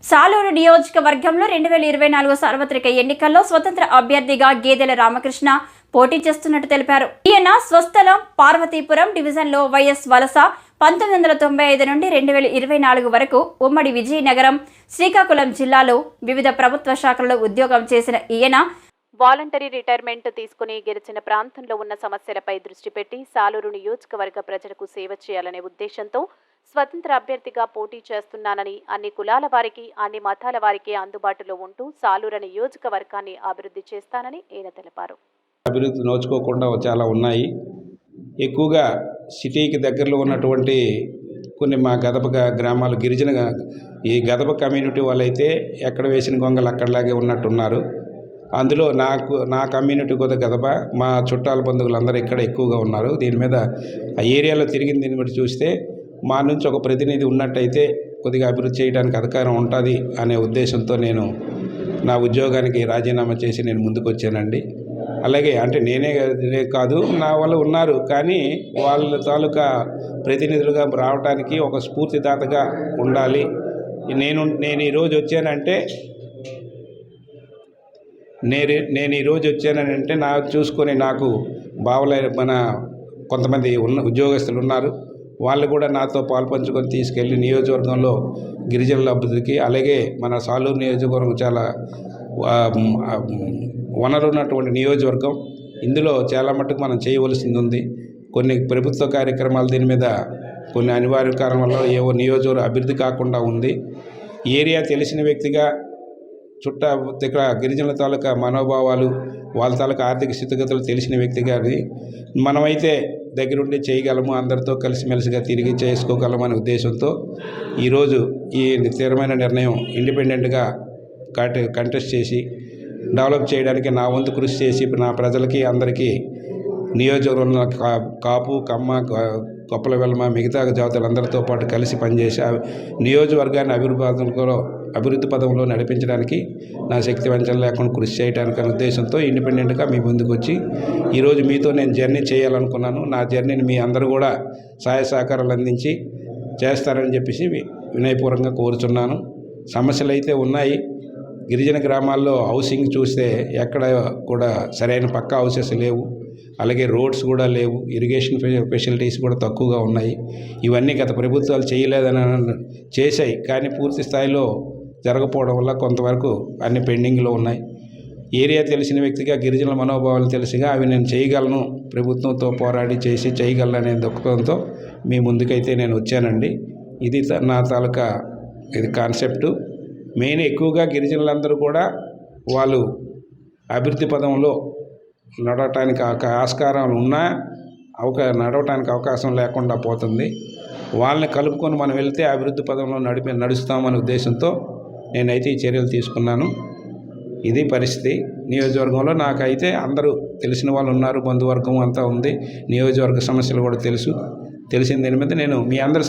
సాలూరు నియోజకవర్గంలో 2024 సార్వత్రిక ఎన్నికల్లో స్వతంత్ర అభ్యర్థిగా గేదెల రామకృష్ణ పోటీ చేస్తున్నట్టు తెలిపారు. ఈయన స్వస్థలం పార్వతీపురం డివిజన్లో వైఎస్ వలస 1995 నుండి 2024 వరకు ఉమ్మడి విజయనగరం, శ్రీకాకుళం జిల్లాలో వివిధ ప్రభుత్వ శాఖల్లో ఉద్యోగం చేసిన ఈయన వాలంటరీ రిటైర్మెంట్ తీసుకుని గెలిచిన ప్రాంతంలో ఉన్న సమస్యలపై దృష్టి పెట్టి సాలూరు నియోజకవర్గ ప్రజలకు సేవ చేయాలనే ఉద్దేశంతో స్వతంత్ర అభ్యర్థిగా పోటీ చేస్తున్నానని, అన్ని కులాల వారికి, అన్ని మతాల వారికి అందుబాటులో ఉంటూ సాలూరు నియోజకవర్గాన్ని అభివృద్ధి చేస్తానని ఆయన తెలిపారు. అభివృద్ధి నోచుకోకుండా చాలా ఉన్నాయి. ఎక్కువగా సిటీకి దగ్గరలో ఉన్నటువంటి కొన్ని మా గదప గ్రామాలు గిరిజన ఈ గదప కమ్యూనిటీ వాళ్ళైతే ఎక్కడ వేసిన గొంగలు అక్కడలాగే ఉన్నట్టున్నారు. అందులో నా కమ్యూనిటీ కూడా గదప, మా చుట్టాల బంధువులు అందరూ ఇక్కడ ఎక్కువగా ఉన్నారు. దీని మీద ఆ ఏరియాలో తిరిగిన దీన్ని బట్టి చూస్తే మా నుంచి ఒక ప్రతినిధి ఉన్నట్టయితే కొద్దిగా అభివృద్ధి చేయడానికి అధికారం ఉంటుంది అనే ఉద్దేశంతో నేను నా ఉద్యోగానికి రాజీనామా చేసి నేను ముందుకు వచ్చానండి. అలాగే అంటే నేనే కాదు, నా వాళ్ళు ఉన్నారు, కానీ వాళ్ళ తాలూకా ప్రతినిధులుగా రావడానికి ఒక స్ఫూర్తిదాతగా ఉండాలి. నేను ఈరోజు వచ్చానంటే చూసుకొని నాకు మన కొంతమంది ఉద్యోగస్తులు ఉన్నారు. వాళ్ళు కూడా నాతో పాల్పంచుకొని తీసుకెళ్ళి నియోజకవర్గంలో గిరిజనుల అభివృద్ధికి, అలాగే మన సాలూరు నియోజకవర్గం చాలా వనరు ఉన్నటువంటి నియోజకవర్గం. ఇందులో చాలా మట్టుకు మనం చేయవలసింది ఉంది. కొన్ని ప్రభుత్వ కార్యక్రమాలు దీని మీద కొన్ని అనివార్య కారణం వల్ల ఏవో నియోజకవర్గం అభివృద్ధి కాకుండా ఉంది. ఏరియా తెలిసిన వ్యక్తిగా ఇక్కడ గిరిజనుల తాలూకా మనోభావాలు, వాళ్ళ తాలూకా ఆర్థిక స్థితిగతులు తెలిసిన వ్యక్తిగా మనమైతే దగ్గరుండి చేయగలము, అందరితో కలిసిమెలిసిగా తిరిగి చేసుకోగలము అనే ఉద్దేశంతో ఈరోజు ఈ స్థిరమైన నిర్ణయం ఇండిపెండెంట్గా కంటెస్ట్ చేసి డెవలప్ చేయడానికి నా వంతు కృషి చేసి నా ప్రజలకి అందరికీ నియోజకవర్గంలో కాపు, కమ్మ, కొప్పల వెల్మ, మిగతా జాతులందరితో పాటు కలిసి పనిచేసి నియోజకవర్గాన్ని అభివృద్ధి పదంలో నడిపించడానికి నా శక్తి వంచన లేకుండా కృషి చేయడానికి అనే ఉద్దేశంతో ఇండిపెండెంట్గా మీ ముందుకు వచ్చి ఈరోజు మీతో నేను జర్నీ చేయాలనుకున్నాను. నా జర్నీని మీ అందరూ కూడా సహాయ సహకారాలు అందించి చేస్తారని చెప్పేసి వినయపూర్వకంగా కోరుచున్నాను. సమస్యలు అయితే ఉన్నాయి. గిరిజన గ్రామాల్లో హౌసింగ్ చూస్తే ఎక్కడ కూడా సరైన పక్కా హౌసెస్ లేవు, అలాగే రోడ్స్ కూడా లేవు, ఇరిగేషన్ ఫెసిలిటీస్ కూడా తక్కువగా ఉన్నాయి. ఇవన్నీ గత ప్రభుత్వాలు చేయలేదని చేశాయి, కానీ పూర్తి స్థాయిలో జరగకపోవడం వల్ల కొంతవరకు అన్ని పెండింగ్లో ఉన్నాయి. ఏరియా తెలిసిన వ్యక్తిగా గిరిజనుల మనోభావాలు తెలిసిగా అవి నేను చేయగలను, ప్రభుత్వంతో పోరాడి చేసి చేయగలను అనే దృక్పథంతో మీ ముందుకైతే నేను వచ్చానండి. ఇది నా తాలూకా కాన్సెప్టు. మెయిన్ ఎక్కువగా గిరిజనులందరూ కూడా వాళ్ళు అభివృద్ధి పదంలో నడవటానికి ఆస్కారం ఉన్నా నడవటానికి అవకాశం లేకుండా పోతుంది. వాళ్ళని కలుపుకొని మనం వెళ్తే అభివృద్ధి పదంలో నడుస్తామనే ఉద్దేశంతో నేనైతే ఈ చర్యలు తీసుకున్నాను. ఇది పరిస్థితి. నియోజకవర్గంలో నాకైతే అందరూ తెలిసిన వాళ్ళు ఉన్నారు, బంధువర్గం అంతా ఉంది, నియోజకవర్గ సమస్యలు కూడా తెలిసిన దీని మీద నేను మీ అందరి